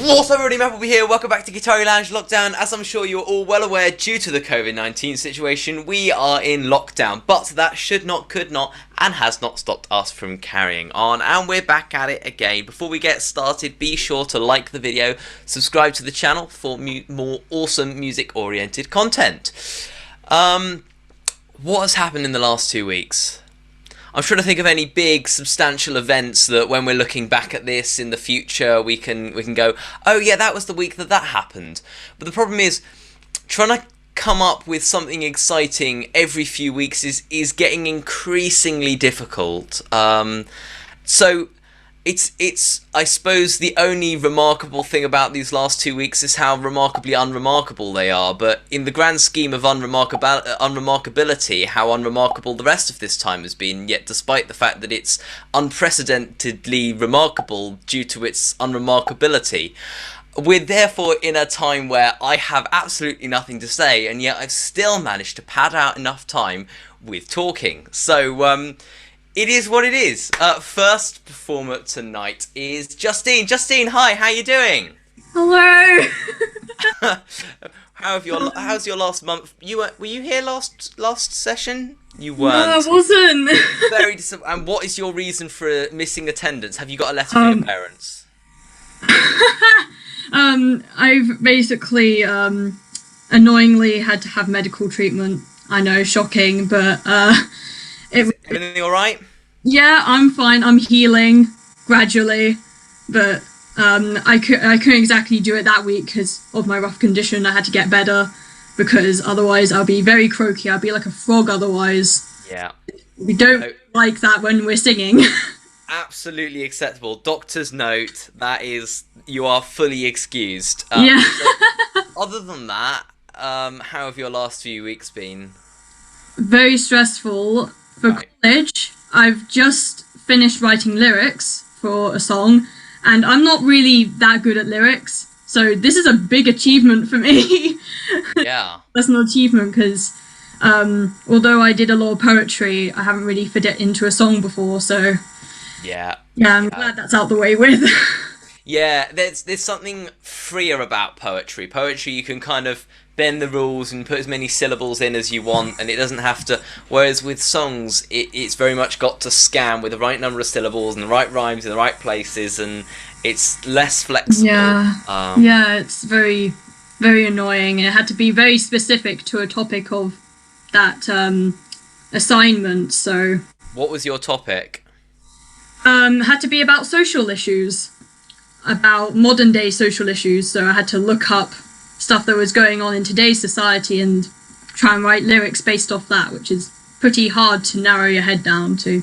What's up everybody, Matt will be here, welcome back to Guitari Lounge Lockdown. As I'm sure you're all well aware, due to the COVID-19 situation, we are in lockdown. But that should not, could not, and has not stopped us from carrying on. And we're back at it again. Before we get started, be sure to like the video, subscribe to the channel for more awesome music-oriented content. What has happened in the last 2 weeks? I'm trying to think of any big, substantial events that when we're looking back at this in the future, we can go, oh yeah, that was the week that happened. But the problem is, trying to come up with something exciting every few weeks is getting increasingly difficult. So it's I suppose the only remarkable thing about these last 2 weeks is how remarkably unremarkable they are, but in the grand scheme of unremarkability, how unremarkable the rest of this time has been, yet despite the fact that it's unprecedentedly remarkable due to its unremarkability, we're therefore in a time where I have absolutely nothing to say, and yet I've still managed to pad out enough time with talking. So, it is what it is. First performer tonight is Justine. Justine, hi. How you doing? Hello. How's your last month? Were you here last session? You weren't. No, I wasn't. Very and what is your reason for missing attendance? Have you got a letter from your parents? I've basically annoyingly had to have medical treatment. I know, shocking, but Everything all right? Yeah, I'm fine. I'm healing gradually, but I couldn't exactly do it that week because of my rough condition. I had to get better because otherwise I'll be very croaky. I'll be like a frog otherwise. Yeah. We don't like that when we're singing. Absolutely acceptable. Doctor's note. That is, you are fully excused. Yeah. So, other than that, how have your last few weeks been? Very stressful. For college, I've just finished writing lyrics for a song, and I'm not really that good at lyrics, so this is a big achievement for me. Yeah. Personal achievement, because although I did a lot of poetry, I haven't really fit it into a song before, so yeah, I'm glad that's out the way with. Yeah, there's something freer about poetry. Poetry, you can kind of bend the rules and put as many syllables in as you want, and it doesn't have to. Whereas with songs, it's very much got to scan with the right number of syllables and the right rhymes in the right places, and it's less flexible. Yeah, yeah, it's very, very annoying. It had to be very specific to a topic of that assignment. So, what was your topic? Had to be about social issues, about modern day social issues. So I had to look up stuff that was going on in today's society and try and write lyrics based off that, which is pretty hard to narrow your head down to.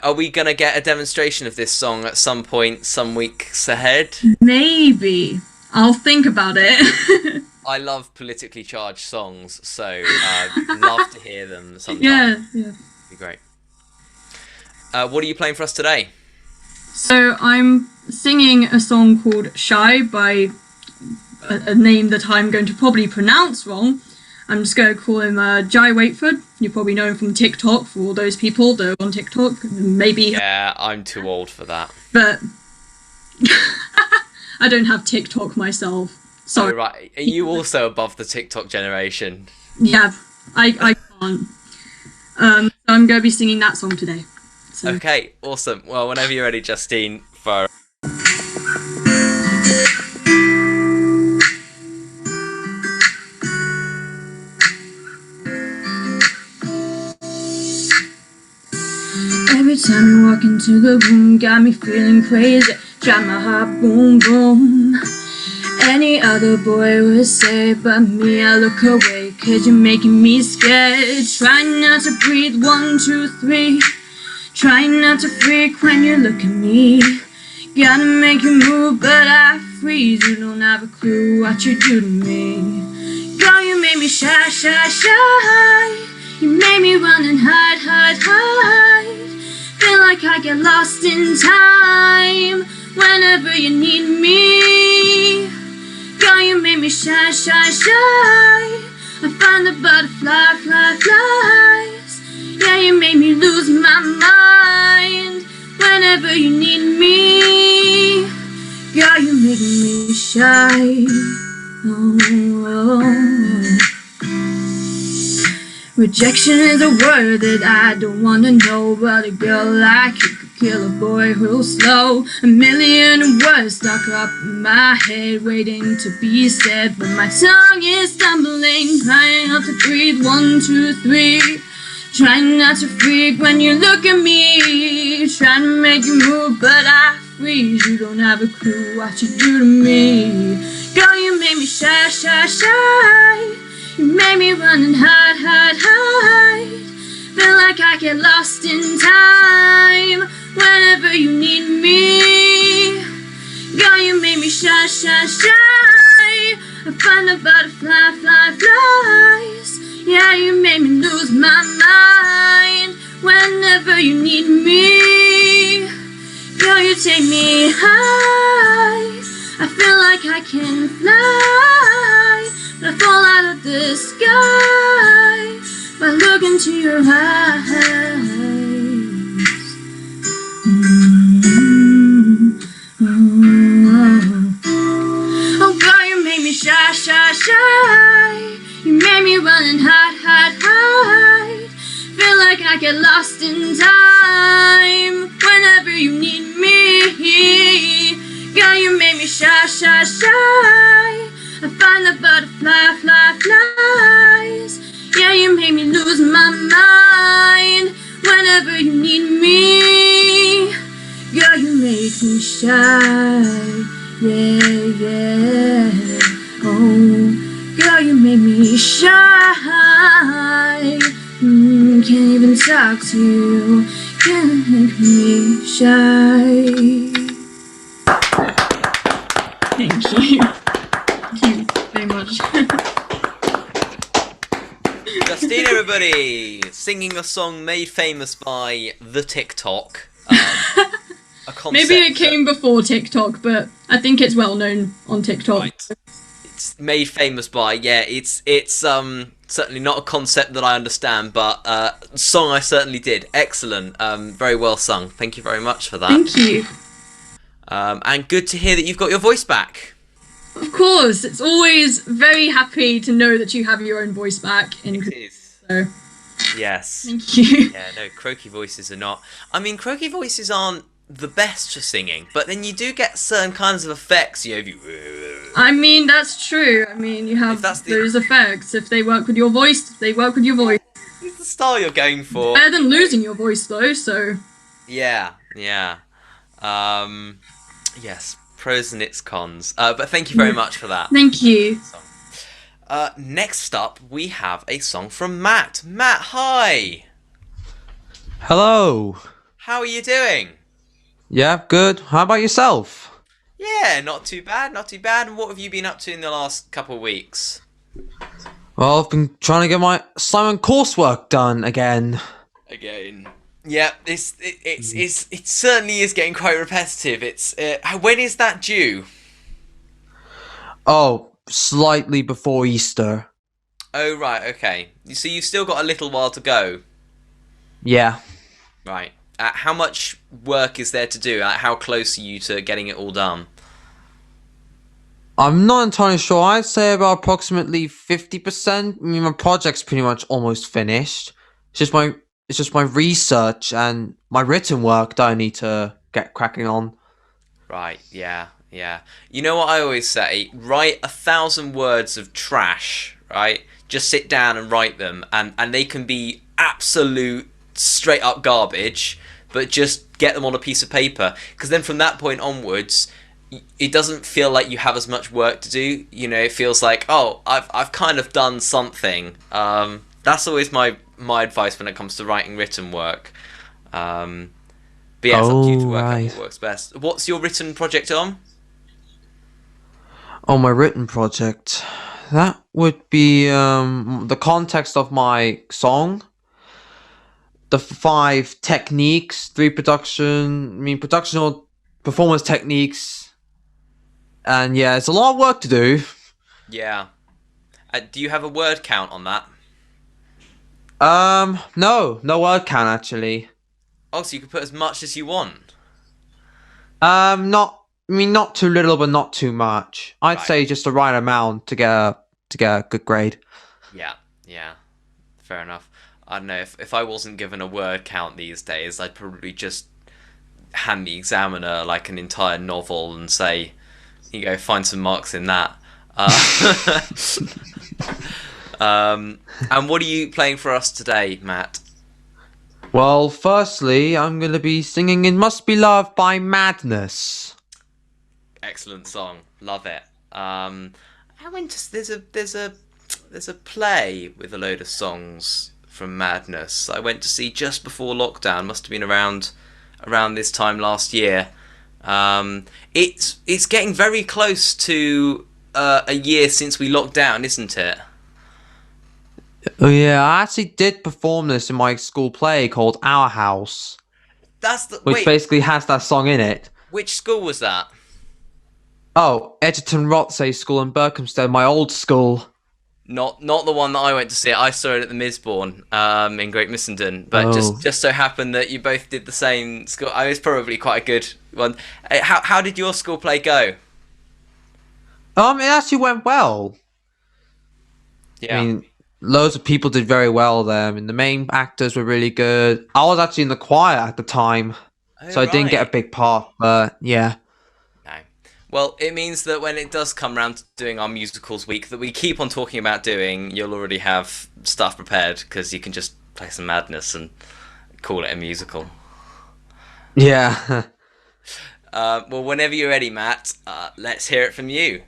Are we going to get a demonstration of this song at some point, some weeks ahead? Maybe. I'll think about it. I love politically charged songs, so I'd love to hear them sometime. Yeah. It'd be great. What are you playing for us today? So I'm singing a song called Shy by a name that I'm going to probably pronounce wrong. I'm just going to call him Jai Waitford. You probably know him from TikTok, for all those people that are on TikTok. Maybe. Yeah, I'm too old for that. But I don't have TikTok myself. Sorry. Oh, right. Are you also above the TikTok generation? Yeah, I can't. So I'm going to be singing that song today. So. Okay, awesome. Well, whenever you're ready, Justine, fire. Every time you walk into the room, got me feeling crazy, drive my heart boom boom. Any other boy would say, but me, I look away, 'cause you're making me scared. Trying not to breathe, 1, 2, 3. Trying not to freak when you look at me. Gotta make you move, but I freeze. You don't have a clue what you do to me. Girl, you made me shy, shy, shy. You made me run and hide, hide, hide. Feel like I get lost in time whenever you need me. Girl, you made me shy, shy, shy. I find the butterfly, fly, flies. Yeah, you made me lose my mind whenever you need me. Girl, you're making me shy. Oh. Rejection is a word that I don't wanna know, but a girl like you could kill a boy real slow. A million words stuck up in my head, waiting to be said, but my tongue is stumbling, trying not to breathe. 1, 2, 3. Trying not to freak when you look at me, trying to make you move, but I freeze. You don't have a clue what you do to me. Girl, you made me shy, shy, shy. You made me run and hide, hide, hide. Feel like I get lost in time whenever you need me. Girl, you made me shy, shy, shy. I find the butterfly, fly, flies. Yeah, you made me lose my mind whenever you need me. Girl, you take me high. I feel like I can fly, but I fall out of the sky by looking into your eyes. Oh, girl, you made me shy, shy, shy. You made me run and hide, hide, hide. Feel like I get lost in time whenever you need me. Girl, you made me shy, shy, shy. I find the butterfly, fly, flies. Yeah, you made me lose my mind whenever you need me. Girl, you make me shy. Yeah, yeah. Oh, girl, you made me shy. Can't even talk to you. Can't make me shy. Thank you. Thank you very much. Justine, everybody, singing a song made famous by the TikTok. A concept Maybe it came before TikTok, but I think it's well known on TikTok. Right. It's made famous by, yeah, it's certainly not a concept that I understand, but song I certainly did. Excellent. Very well sung. Thank you very much for that. Thank you. And good to hear that you've got your voice back. Of course, it's always very happy to know that you have your own voice back. It is. So, yes. thank you. Yeah, no, croaky voices are not. I mean, croaky voices aren't the best for singing, but then you do get certain kinds of effects. You know, if you. I mean, that's true. I mean, you have those effects. If they work with your voice, they work with your voice. It's the style you're going for. Better than losing your voice, though, so. Yeah, yeah. Yes, pros and its cons. But thank you very much for that. Thank you. Next up, we have a song from Matt. Matt, hi! Hello. How are you doing? Yeah, good. How about yourself? Yeah, not too bad, not too bad. And what have you been up to in the last couple of weeks? Well, I've been trying to get my assignment coursework done again. Yeah, it certainly is getting quite repetitive. It's when is that due? Oh, slightly before Easter. Oh right, okay. So you've still got a little while to go. Yeah. Right. How much work is there to do? How close are you to getting it all done? I'm not entirely sure. I'd say about approximately 50%. I mean, my project's pretty much almost finished. It's just my research and my written work that I need to get cracking on. Right, yeah, yeah. You know what I always say? Write 1,000 words of trash, right? Just sit down and write them, and they can be absolute straight up garbage, but just get them on a piece of paper, because then from that point onwards, it doesn't feel like you have as much work to do. You know, it feels like, oh, I've kind of done something. That's always my advice when it comes to writing written work. But yeah, it's up to you to work out what works best. What's your written project on? Oh, my written project. That would be the context of my song. The 5 techniques, 3 production or performance techniques. And yeah, it's a lot of work to do. Yeah. Do you have a word count on that? No word count actually. Oh, so you can put as much as you want? Not mean, not too little, but not too much. I'd Right. say just the right amount to get a good grade. Yeah, yeah, fair enough. I don't know, if I wasn't given a word count these days, I'd probably just hand the examiner like an entire novel and say, "You go find some marks in that." And what are you playing for us today, Matt? Well, firstly, I'm gonna be singing "It Must Be Love" by Madness. Excellent song, love it. I went to there's a play with a load of songs from Madness. I went to see just before lockdown. Must have been around this time last year. It's getting very close to a year since we locked down, isn't it? Oh yeah, I actually did perform this in my school play called Our House, That's the which wait. basically has that song in it. Which school was that? Oh, Edgerton Rothsay School in Berkhamsted, my old school. Not the one that I went to see. I saw it at the Misbourne in Great Missenden, but Oh. just so happened that you both did the same school. I was probably quite a good one. How did your school play go? It actually went well. Yeah. I mean, loads of people did very well there. I mean, the main actors were really good. I was actually in the choir at the time, so I didn't get a big part, but yeah. No. Well, it means that when it does come round to doing our musicals week that we keep on talking about doing, you'll already have stuff prepared because you can just play some Madness and call it a musical. Yeah. Well, whenever you're ready, Matt, let's hear it from you.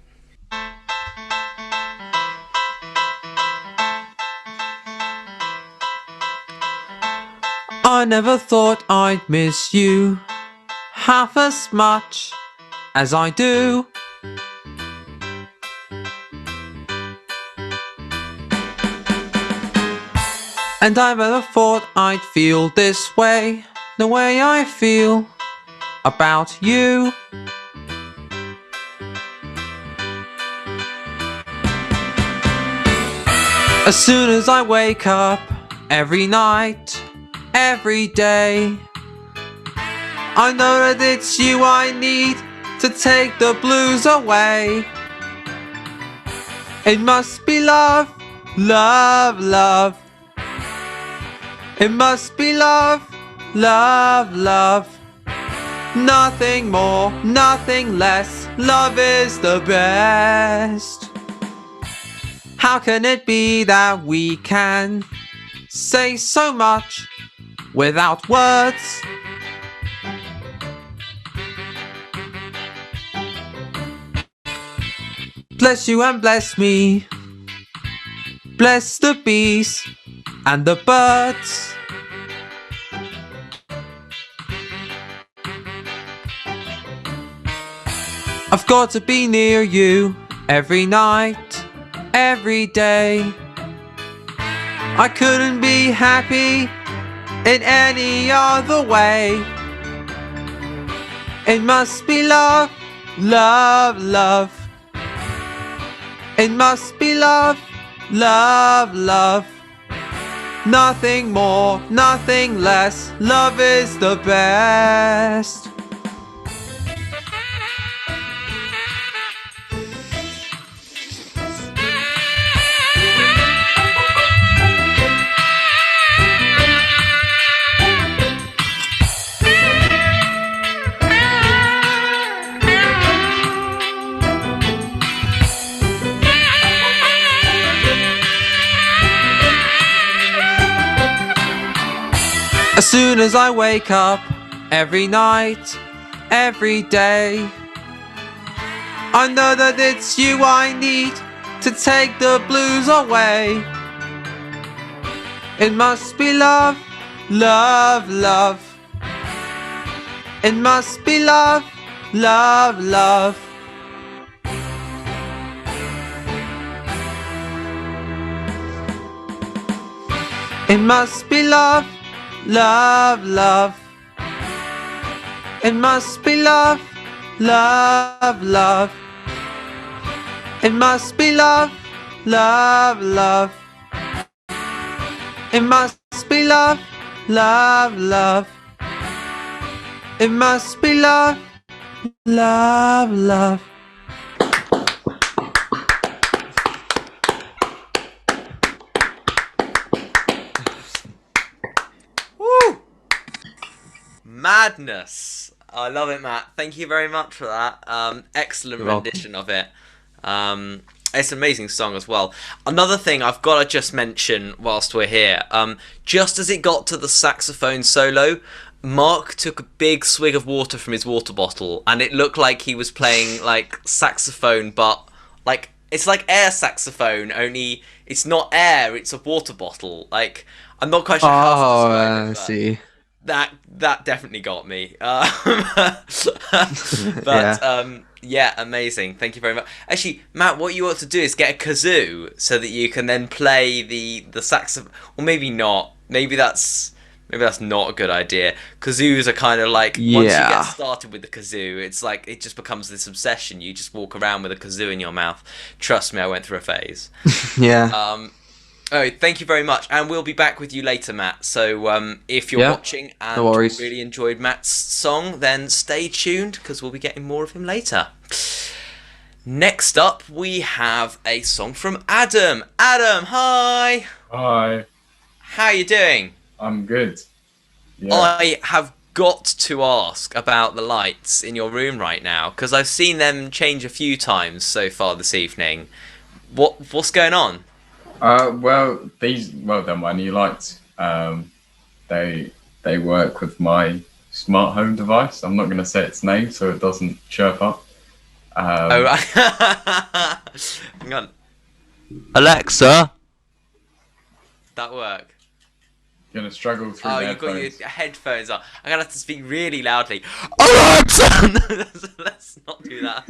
I never thought I'd miss you half as much as I do. And I never thought I'd feel this way, the way I feel about you. As soon as I wake up, every night, every day, I know that it's you I need to take the blues away. It must be love, love, love. It must be love, love, love. Nothing more, nothing less. Love is the best. How can it be that we can say so much without words? Bless you and bless me. Bless the bees and the birds. I've got to be near you every night, every day. I couldn't be happy in any other way. It must be love, love, love. It must be love, love, love. Nothing more, nothing less. Love is the best. As soon as I wake up, every night, every day, I know that it's you I need to take the blues away. It must be love, love, love. It must be love, love, love. It must be love, love, love. It must be love, love, love. It must be love, love, love. It must be love, love, love. It must be love, love, love. Woo! Madness. I love it, Matt. Thank you very much for that. Excellent You're welcome. rendition of it. It's an amazing song as well. Another thing I've got to just mention whilst we're here, just as it got to the saxophone solo, Mark took a big swig of water from his water bottle, and it looked like he was playing like saxophone, but like it's like air saxophone, only it's not air, it's a water bottle. Like I'm not quite sure how to Oh, describe it, I but see. that definitely got me. But Yeah. yeah, amazing. Thank you very much. Actually, Matt, what you ought to do is get a kazoo so that you can then play the saxophone. Or maybe not. Maybe that's not a good idea. Kazoos are kind of like once you Yeah. get started with the kazoo, it's like it just becomes this obsession. You just walk around with a kazoo in your mouth. Trust me, I went through a phase. Yeah. Oh, thank you very much, and we'll be back with you later, Matt. So, if you're Yeah, watching and no worries. really enjoyed Matt's song, then stay tuned because we'll be getting more of him later. Next up, we have a song from Adam. Adam, hi. Hi, How you doing? I'm good. Yeah. I have got to ask about the lights in your room right now because I've seen them change a few times so far this evening. What's going on? Well, they're my new lights. They work with my smart home device. I'm not going to say its name so it doesn't chirp up. Oh, right. Hang on. Alexa. That work. Going to struggle through Oh, the you've got headphones. your headphones on. I'm gonna have to speak really loudly. Alexa. Let's not do that.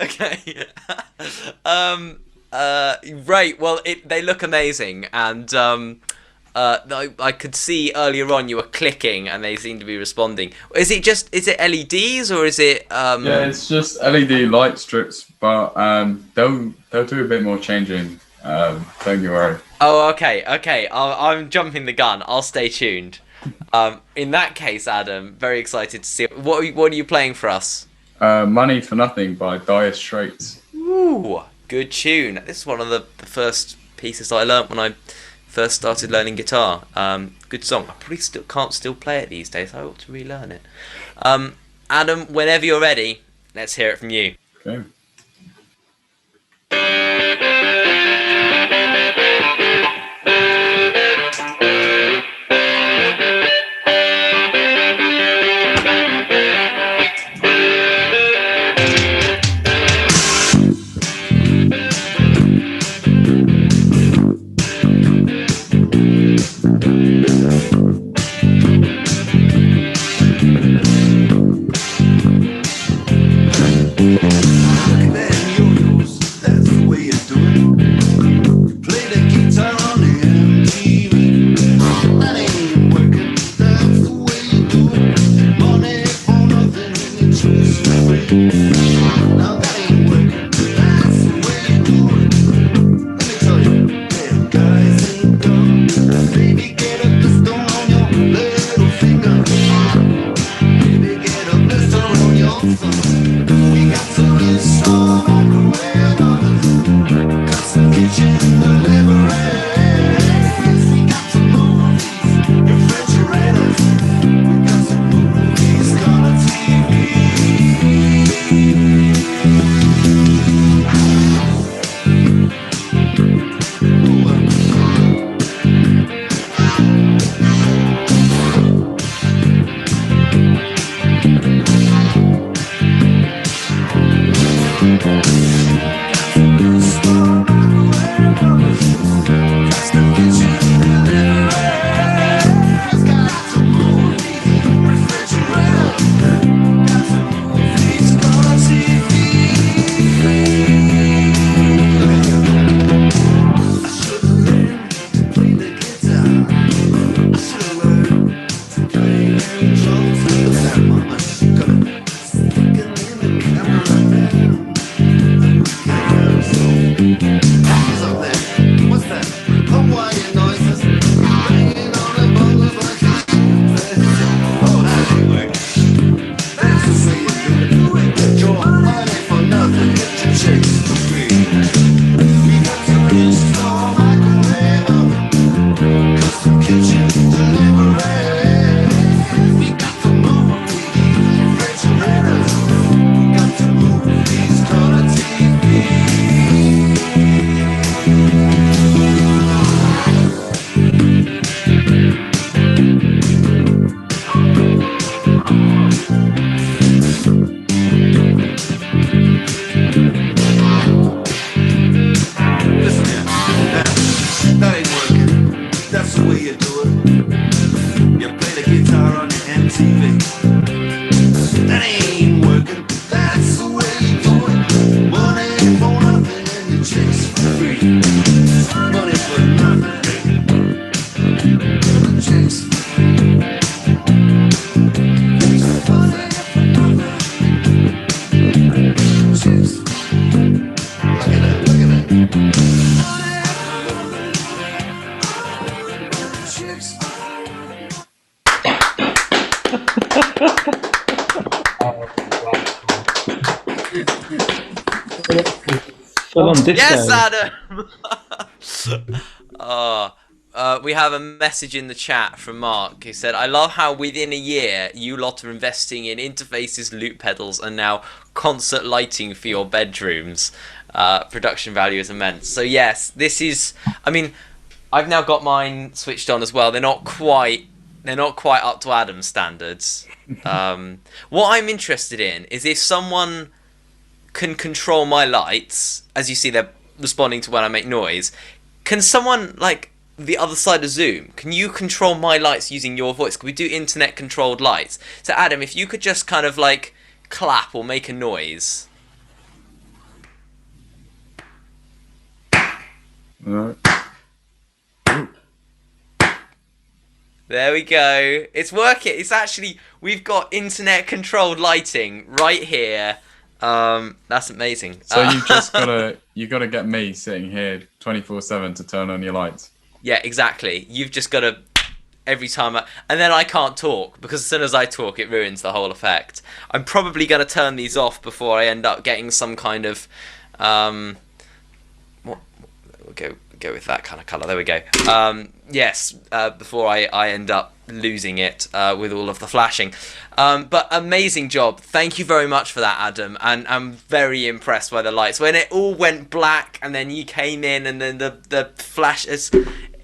Okay. Right. Well, they look amazing, and I could see earlier on you were clicking, and they seem to be responding. Is it LEDs or is it? Yeah, it's just LED light strips, but they'll do a bit more changing. Don't you worry. Oh, okay. I'm jumping the gun. I'll stay tuned. In that case, Adam, very excited to see what are you playing for us? Money for Nothing by Dire Straits. Ooh, good tune. This is one of the first pieces I learnt when I first started learning guitar. Good song. I probably can't play it these days. I ought to relearn it. Adam, whenever you're ready, let's hear it from you. Okay. Looking at yo-yos, that's the way Full on disco. Yes, Adam! We have a message in the chat from Mark who said, I love how within a year you lot are investing in interfaces, loop pedals, and now concert lighting for your bedrooms. Production value is immense. So yes, this is, I mean, I've now got mine switched on as well. They're not quite up to Adam's standards. What I'm interested in is if someone can control my lights, as you see they're responding to when I make noise, can someone, like the other side of Zoom, can you control my lights using your voice? Can we do internet controlled lights? So Adam, if you could just kind of like clap or make a noise. Right. There we go. It's working. It's actually, we've got internet controlled lighting right here. That's amazing. So you gotta get me sitting here 24/7 to turn on your lights. Yeah, exactly. You've just got to every time, and then I can't talk because as soon as I talk, it ruins the whole effect. I'm probably going to turn these off before I end up getting some kind of we'll go with that kind of colour. There we go. Yes, before I end up losing it with all of the flashing. But amazing job. Thank you very much for that, Adam. And I'm very impressed by the lights. When it all went black and then you came in and then the flashes,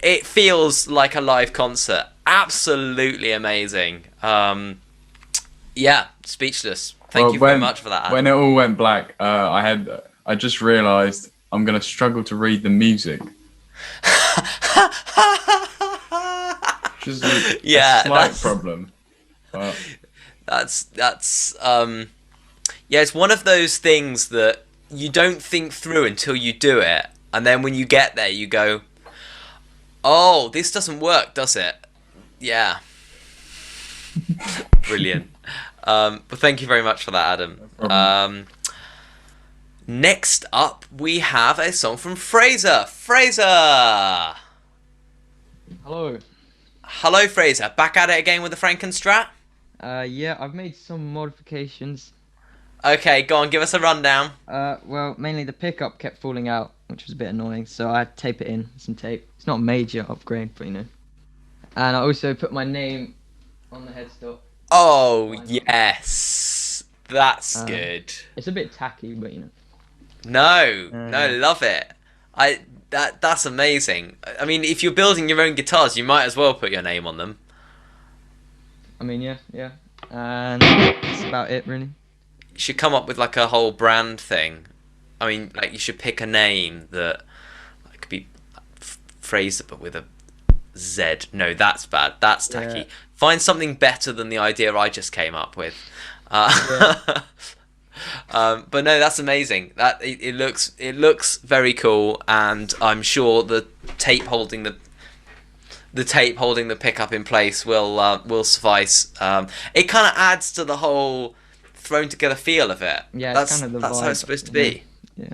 it feels like a live concert. Absolutely amazing. Yeah, speechless. Thank you very much for that, Adam. When it all went black, I just realised I'm going to struggle to read the music. Just a slight problem. But that's yeah, it's one of those things that you don't think through until you do it, and then when you get there you go, oh, this doesn't work, does it? Yeah. Brilliant. But thank you very much for that, Adam. No Next up we have a song from Fraser. Fraser! Hello. Hello, Fraser. Back at it again with the Frankenstrat? Yeah, I've made some modifications. Okay, go on, give us a rundown. Well, mainly the pickup kept falling out, which was a bit annoying, so I had to tape it in with some tape. It's not a major upgrade, but you know. And I also put my name on the headstock. Oh, yes. That's good. It's a bit tacky, but you know. No, love it. That's amazing. I mean, if you're building your own guitars, you might as well put your name on them. I mean, yeah. And that's about it, really. You should come up with like a whole brand thing. I mean, like you should pick a name that like, could be Fraser, but with a Z. No, that's bad. That's tacky. Yeah. Find something better than the idea I just came up with. But no, that's amazing. That it looks very cool, and I'm sure the tape holding the pickup in place will suffice. It kind of adds to the whole thrown together feel of it. Yeah, that's kind of the that's vibe, how it's supposed to be. Yeah.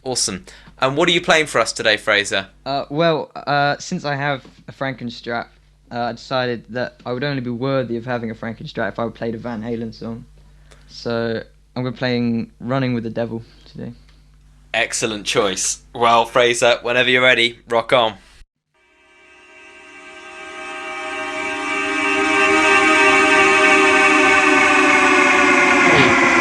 Awesome. And what are you playing for us today, Fraser? Since I have a Frankenstrat, I decided that I would only be worthy of having a Frankenstrat if I played a Van Halen song. So I'm going to be playing Running with the Devil today. Excellent choice. Well, Fraser, whenever you're ready, rock on. Yeah.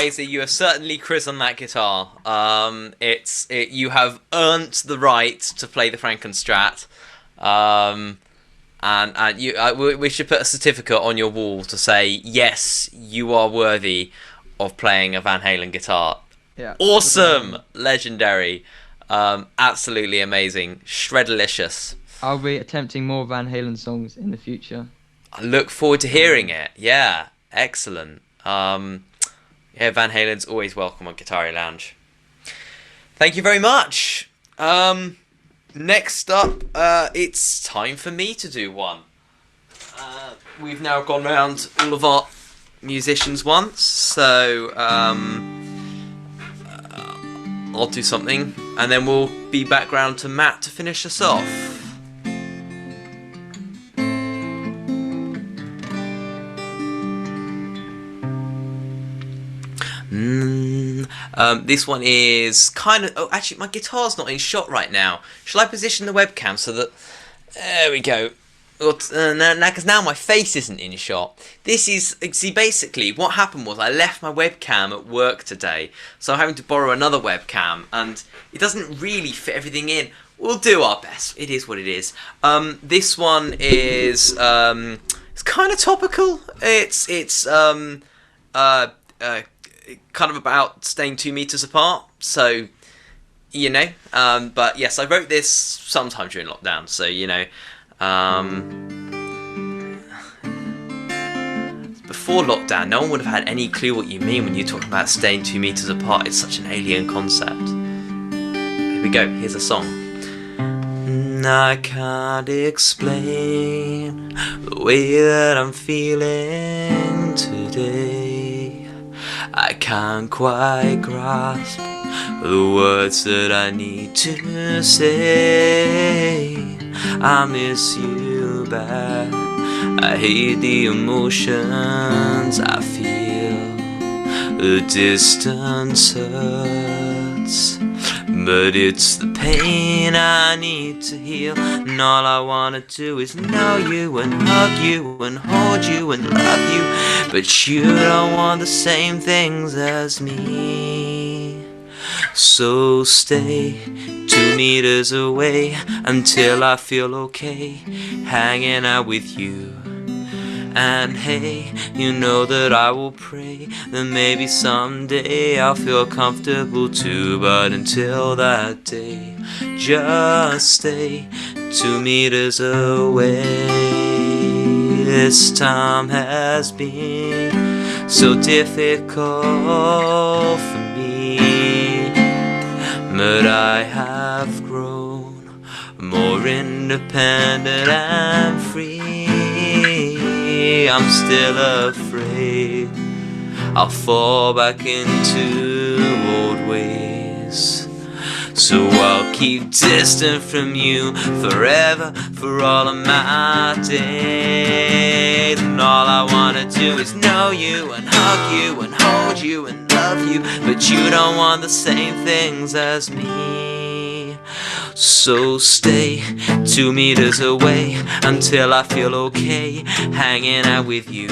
amazing. You have certainly Chris on that guitar. You have earned the right to play the Frankenstrat. And we should put a certificate on your wall to say, yes, you are worthy of playing a Van Halen guitar. Yeah. Awesome, legendary, absolutely amazing, shreddelicious. I'll be attempting more Van Halen songs in the future. I look forward to hearing it. Yeah, excellent. Van Halen's always welcome on Guitari Lounge. Thank you very much. Next up, it's time for me to do one. We've now gone round all of our musicians once, so I'll do something, and then we'll be back round to Matt to finish us off. This one is kind of... Oh, actually, my guitar's not in shot right now. Shall I position the webcam so that... There we go. Because now my face isn't in shot. This is... See, basically, what happened was I left my webcam at work today, so I'm having to borrow another webcam, and it doesn't really fit everything in. We'll do our best. It is what it is. This one is... it's kind of topical. It's kind of about staying 2 meters apart, so you know, but yes, I wrote this sometime during lockdown, so you know, before lockdown no one would have had any clue what you mean when you talk about staying 2 meters apart. It's such an alien concept. Here we go, here's a song. I can't explain the way that I'm feeling today. I can't quite grasp the words that I need to say. I miss you back. I hate the emotions I feel. The distance hurts, but it's the pain I need to heal. And all I wanna do is know you and hug you and hold you and love you. But you don't want the same things as me. So stay 2 meters away until I feel okay hanging out with you. And hey, you know that I will pray that maybe someday I'll feel comfortable too. But until that day, just stay 2 meters away. This time has been so difficult for me, but I have grown more independent and free. I'm still afraid I'll fall back into old ways. So I'll keep distant from you forever for all of my days. And all I wanna do is know you and hug you and hold you and love you. But you don't want the same things as me. So stay 2 meters away until I feel okay hanging out with you.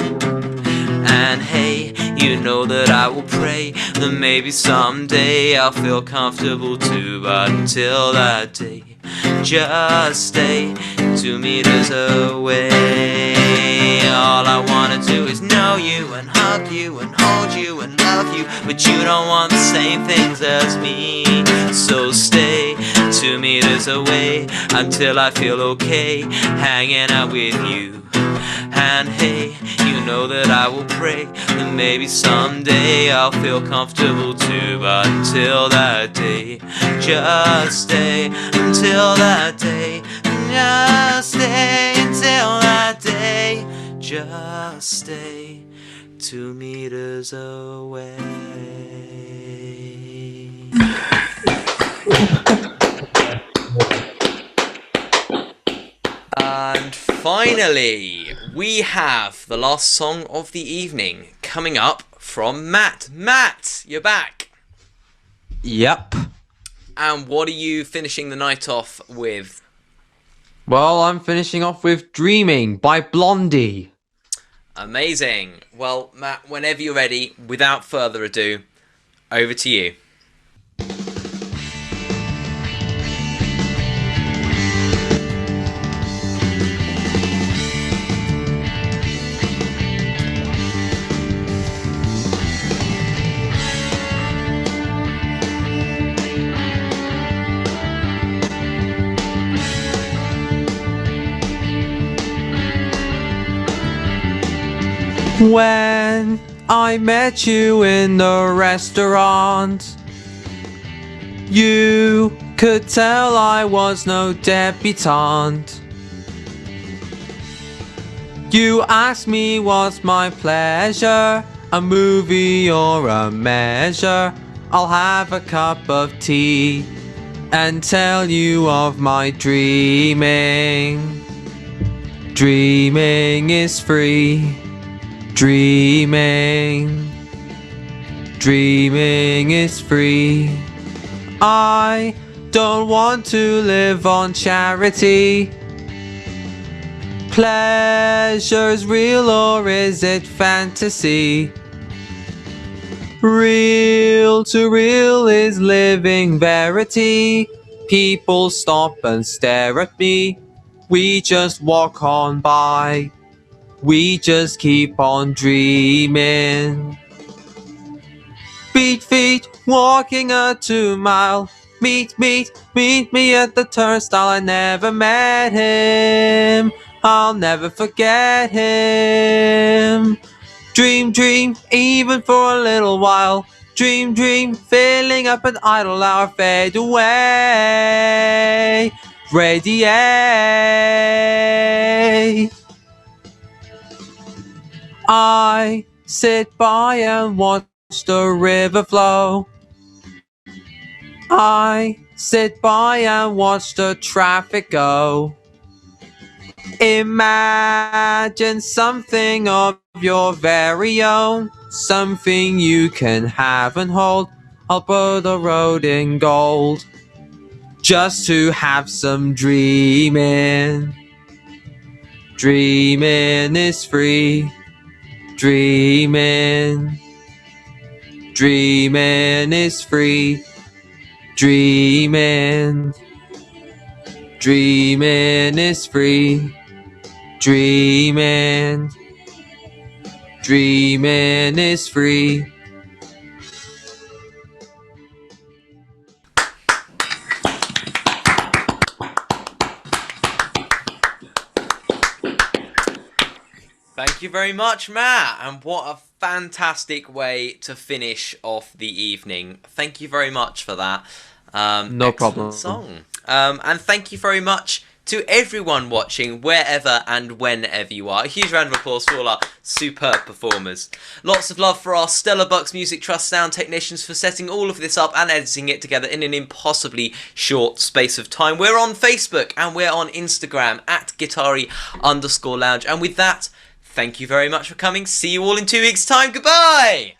And hey, you know that I will pray that maybe someday I'll feel comfortable too. But until that day, just stay 2 meters away. All I wanna do is know you and hug you and hold you and love you. But you don't want the same things as me. So stay 2 meters away until I feel okay hanging out with you. And hey, you know that I will pray that maybe someday I'll feel comfortable too. But until that day, just stay until that day. Just stay until that day. Just stay 2 meters away. And finally, we have the last song of the evening coming up from Matt. Matt, you're back. Yep. And what are you finishing the night off with? Well, I'm finishing off with Dreaming by Blondie. Amazing. Well, Matt, whenever you're ready, without further ado, over to you. When I met you in the restaurant, you could tell I was no debutante. You asked me what's my pleasure, a movie or a measure. I'll have a cup of tea and tell you of my dreaming. Dreaming is free. Dreaming is free. I don't want to live on charity. Pleasure's real or is it fantasy? Real to real is living verity. People stop and stare at me. We just walk on by. We just keep on dreaming. Beat feet, walking a 2 mile. Meet me at the turnstile. I never met him. I'll never forget him. Dream, even for a little while. Dream, filling up an idle hour. Fade away. Radiate. I sit by and watch the river flow. I sit by and watch the traffic go. Imagine something of your very own, something you can have and hold. I'll put the road in gold, just to have some dreaming. Dreaming is free. Dreaming is free. Dreaming is free. Dreaming is free. Thank you very much, Matt. And what a fantastic way to finish off the evening. Thank you very much for that. No problem. Song. And thank you very much to everyone watching, wherever and whenever you are. A huge round of applause for all our superb performers. Lots of love for our Stellar Bucks Music Trust sound technicians for setting all of this up and editing it together in an impossibly short space of time. We're on Facebook and we're on Instagram at Guitari_Lounge. And with that, thank you very much for coming. See you all in 2 weeks' time. Goodbye!